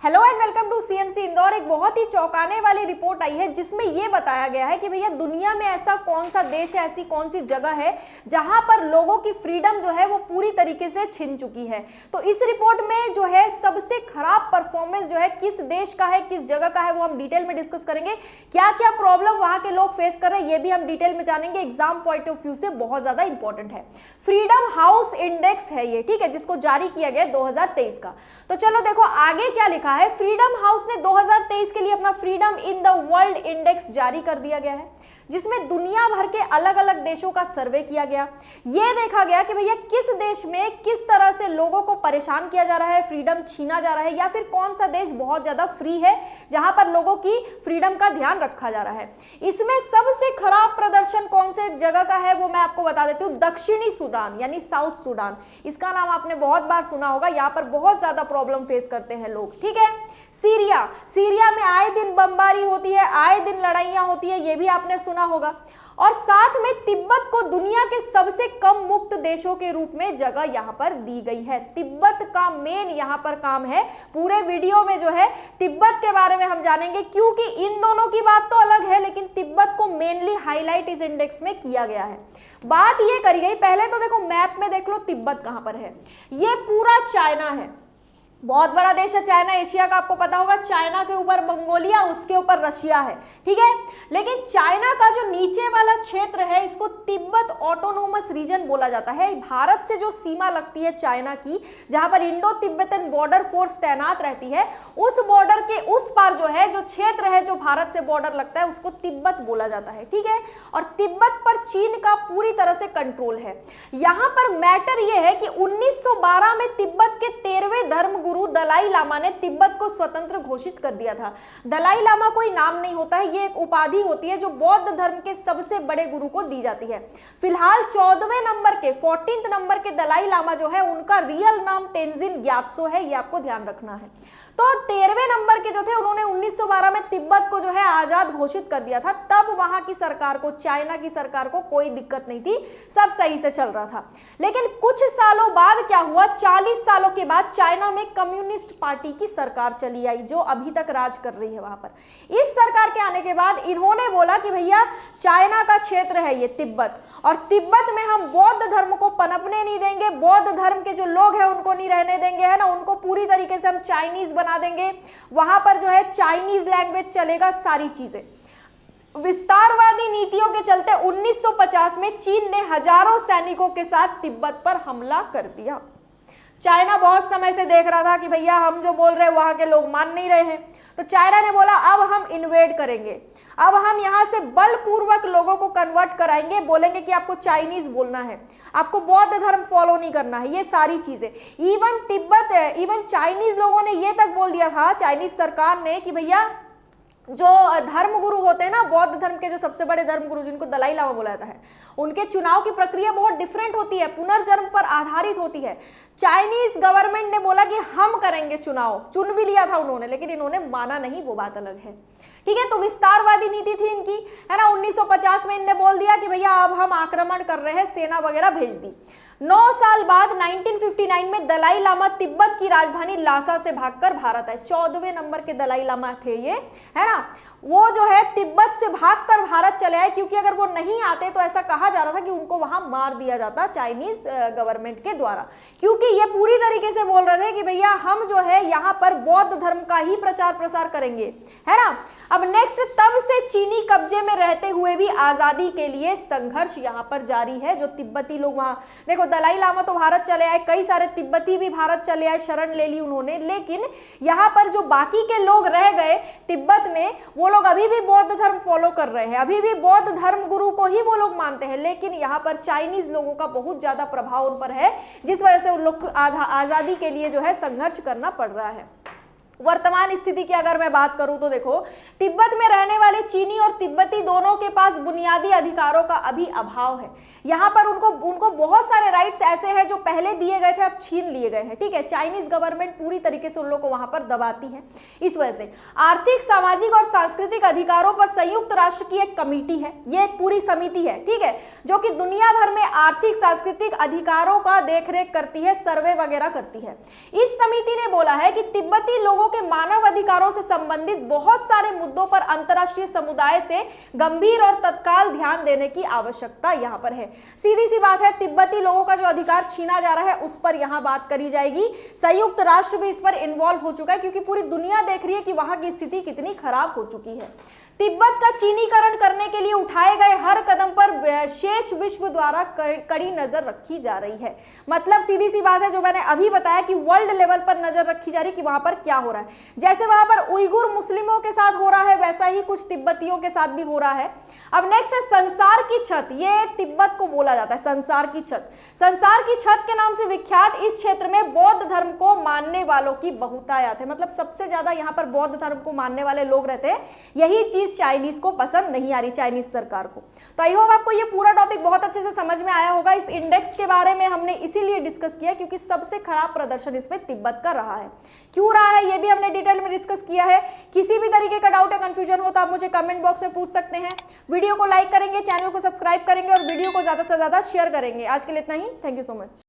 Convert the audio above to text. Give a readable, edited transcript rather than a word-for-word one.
Hello and welcome to CMC Indore. एक बहुत ही चौंकाने वाली रिपोर्ट आई है जिसमें यह बताया गया है कि भैया दुनिया में ऐसा कौन सा देश है, ऐसी कौन सी जगह है जहां पर लोगों की फ्रीडम जो है वो पूरी तरीके से छिन चुकी है। तो इस रिपोर्ट में जो है सबसे खराब परफॉर्मेंस जो है किस देश का है, किस जगह का है, वो हम डिटेल में डिस्कस करेंगे। क्या क्या प्रॉब्लम वहां के लोग फेस कर रहे हैं ये भी हम डिटेल में जानेंगे। एग्जाम पॉइंट ऑफ व्यू से बहुत ज्यादा इंपॉर्टेंट है। फ्रीडम हाउस इंडेक्स है ये, ठीक है, जिसको जारी किया गया 2023 का। तो चलो देखो आगे क्या लिखा है। फ्रीडम हाउस ने 2023 के लिए अपना freedom in the world index जारी कर दिया गया है, जिसमें दुनिया भर के अलग अलग देशों का सर्वे किया गया। यह देखा गया कि भैया किस देश में किस तरह से लोगों को परेशान किया जा रहा है, फ्रीडम छीना जा रहा है, या फिर कौन सा देश बहुत ज्यादा फ्री है जहां पर लोगों की फ्रीडम का ध्यान रखा जा रहा है। इसमें सबसे खराब प्रदर्शन कौन से जगह का है वो मैं आपको बता देती हूँ। दक्षिणी सूडान यानी साउथ सूडान, इसका नाम आपने बहुत बार सुना होगा। यहाँ पर बहुत ज्यादा प्रॉब्लम फेस करते हैं लोग, ठीक है। सीरिया में आए दिन बमबारी होती है, आए दिन लड़ाइयां होती है, ये भी आपने सुना होगा। और साथ में तिब्बत को दुनिया के सबसे कम मुक्त देशों के रूप में जगह यहां पर दी गई है। तिब्बत का मेन यहां पर काम है। पूरे वीडियो में जो है तिब्बत के बारे में हम जानेंगे, क्योंकि इन दोनों की बात तो अलग है लेकिन तिब्बत को मेनली हाईलाइट इस इंडेक्स में किया गया है। बात यह करी गई, पहले तो देखो मैप में देख लो तिब्बत कहां पर है। ये पूरा चाइना है, बहुत बड़ा देश है चाइना, एशिया का आपको पता होगा। चाइना के ऊपर मंगोलिया, उसके ऊपर रशिया है, ठीक है। लेकिन चाइना का जो नीचे वाला क्षेत्र है इसको तिब्बत ऑटोनोमस रीजन बोला जाता है। भारत से जो सीमा लगती है चाइना की, जहां पर इंडो तिब्बतन बॉर्डर फोर्स तैनात रहती है, उस बॉर्डर के उस पार जो है जो क्षेत्र है जो भारत से बॉर्डर लगता है उसको तिब्बत बोला जाता है, ठीक है। और तिब्बत पर चीन का पूरी तरह से कंट्रोल है। यहां पर मैटर यह है कि 1912 में तिब्बत के 13वें धर्म गुरु दलाई लामा ने तिब्बत को स्वतंत्र घोषित कर दिया था। दलाई लामा कोई नाम नहीं होता है, ये एक उपाधि होती है जो बौद्ध धर्म के सबसे बड़े गुरु को दी जाती है। फिलहाल 14th नंबर के दलाई लामा जो है उनका रियल नाम तेंजिन ग्यात्सो है, ये आपको ध्यान रखना है। तो 13वें नंबर के जो थे उन्होंने 1912 में तिब्बत को जो है आजाद घोषित कर दिया था। तब वहां की सरकार को, चाइना की सरकार को कोई दिक्कत नहीं थी, सब सही से चल रहा था। लेकिन कुछ सालों बाद क्या हुआ, 40 सालों के बाद चाइना में कम्युनिस्ट पार्टी की सरकार चली आई जो अभी तक राज कर रही है वहां पर। इस सरकार के आने के बाद इन्होंने बोला कि भैया चाइना का क्षेत्र है ये तिब्बत, और तिब्बत में हम बौद्ध धर्म को पनपने नहीं देंगे, बौद्ध धर्म के जो लोग हैं उनको नहीं रहने देंगे, है ना, उनको पूरी तरीके से हम चाइनीज बना देंगे। वहां पर जो है चाइनीज लैंग्वेज चलेगा, सारी चीजें। विस्तारवादी नीतियों के चलते 1950 में चीन ने हजारों सैनिकों के साथ तिब्बत पर हमला कर दिया। चाइना बहुत समय से देख रहा था कि भैया हम जो बोल रहे हैं वहां के लोग मान नहीं रहे हैं, तो चाइना ने बोला अब हम इन्वेड करेंगे, अब हम यहां से बलपूर्वक लोगों को कन्वर्ट कराएंगे, बोलेंगे कि आपको चाइनीज बोलना है, आपको बौद्ध धर्म फॉलो नहीं करना है, ये सारी चीजें। इवन चाइनीज लोगों ने ये तक बोल दिया था, चाइनीज सरकार ने, कि भैया जो धर्मगुरु होते हैं ना, बौद्ध धर्म के जो सबसे बड़े धर्मगुरु जिनको दलाई लामा बोला जाता है, उनके चुनाव की प्रक्रिया बहुत डिफरेंट होती है, पुनर्जन्म पर आधारित होती है। चाइनीज गवर्नमेंट ने बोला कि हम करेंगे चुनाव, चुन भी लिया था उन्होंने, लेकिन इन्होंने माना नहीं, वो बात अलग है, ठीक है। तो विस्तारवादी नीति थी इनकी, है ना। 1950 में इनने बोल दिया कि भैया अब हम आक्रमण कर रहे हैं, सेना वगैरह भेज दी। 9 साल बाद 1959 में दलाई लामा तिब्बत की राजधानी लासा से भागकर भारत आए। 14वें नंबर के दलाई लामा थे ये, है ना। वो जो है तिब्बत से भागकर भारत चले आए, क्योंकि अगर वो नहीं आते तो ऐसा कहा जा रहा था कि उनको वहां मार दिया जाता चाइनीज गवर्नमेंट के द्वारा, क्योंकि ये पूरी तरीके से बोल रहे थे कि भैया हम जो है यहाँ पर बौद्ध धर्म का ही प्रचार प्रसार करेंगे, है ना। अब नेक्स्ट, तब से चीनी कब्जे में रहते हुए भी आजादी के लिए संघर्ष यहाँ पर जारी है। जो तिब्बती लोग वहां, देखो दलाई लामा तो भारत चले आए, कई सारे तिब्बती भी भारत चले आए, शरण ले ली उन्होंने, लेकिन यहाँ पर जो बाकी के लोग रह गए तिब्बत में, वो लोग अभी भी बौद्ध धर्म फॉलो कर रहे हैं, अभी भी बौद्ध धर्म गुरु को ही वो लोग मानते हैं। लेकिन यहाँ पर चाइनीज लोगों का बहुत ज्यादा प्रभाव उन पर है, जिस वजह से उन लोग को आजादी के लिए जो है संघर्ष करना पड़ रहा है। वर्तमान स्थिति की अगर मैं बात करूं तो देखो, तिब्बत में रहने वाले चीनी और तिब्बती दोनों के पास बुनियादी अधिकारों का अभी अभाव है। यहाँ पर उनको बहुत सारे राइट्स ऐसे हैं जो पहले दिए गए थे, अब छीन लिए गए हैं, ठीक है। चाइनीज गवर्नमेंट पूरी तरीके से उन लोगों को वहां पर दबाती है। इस वजह से आर्थिक, सामाजिक और सांस्कृतिक अधिकारों पर संयुक्त राष्ट्र की एक कमेटी है, ये एक पूरी समिति है, ठीक है, जो कि दुनिया भर में आर्थिक सांस्कृतिक अधिकारों का देखरेख करती है, सर्वे वगैरह करती है। इस समिति ने बोला है कि तिब्बती लोगों लोगों के मानव अधिकारों से संबंधित बहुत सारे मुद्दों पर अंतर्राष्ट्रीय समुदाय से गंभीर और तत्काल ध्यान देने की आवश्यकता यहां पर है। सीधी सी बात है, तिब्बती लोगों का जो अधिकार छीना जा रहा है उस पर यहां बात करी जाएगी। संयुक्त राष्ट्र भी इस पर इन्वॉल्व हो चुका है, क्योंकि पूरी दुनिया देख रही है कि वहां की स्थिति कितनी खराब हो चुकी है। तिब्बत का चीनीकरण करने के लिए उठाए गए हर कदम पर शेष विश्व द्वारा कड़ी नजर रखी जा रही है। मतलब सीधी सी बात है, जो मैंने अभी बताया कि वर्ल्ड लेवल पर नजर रखी जा रही है कि वहां पर क्या हो रहा है। जैसे वहां पर उइगुर मुस्लिमों के साथ हो रहा है, वैसा ही कुछ तिब्बतियों के साथ भी हो रहा है। अब नेक्स्ट है संसार की छत। ये तिब्बत को बोला जाता है संसार की छत। संसार की छत के नाम से विख्यात इस क्षेत्र में बौद्ध धर्म को मानने वालों की बहुतायत है। मतलब सबसे ज्यादा यहाँ पर बौद्ध धर्म को मानने वाले लोग रहते हैं। यही चीज चाइनीज को पसंद नहीं आ रही, चाइनीज सरकार को। तो आई होप आपको ये पूरा टॉपिक बहुत अच्छे से समझ में आया होगा। इस इंडेक्स के बारे में हमने इसीलिए डिस्कस किया क्योंकि सबसे खराब प्रदर्शन इसमें तिब्बत का रहा है। क्यों रहा है ये भी हमने डिटेल में डिस्कस किया है। किसी भी तरीके का डाउट या कंफ्यूजन हो तो आप मुझे कमेंट बॉक्स में पूछ सकते हैं। वीडियो को लाइक करेंगे, चैनल को सब्सक्राइब करेंगे और वीडियो को ज्यादा से ज्यादा शेयर करेंगे। आज के लिए इतना ही। Thank you so much.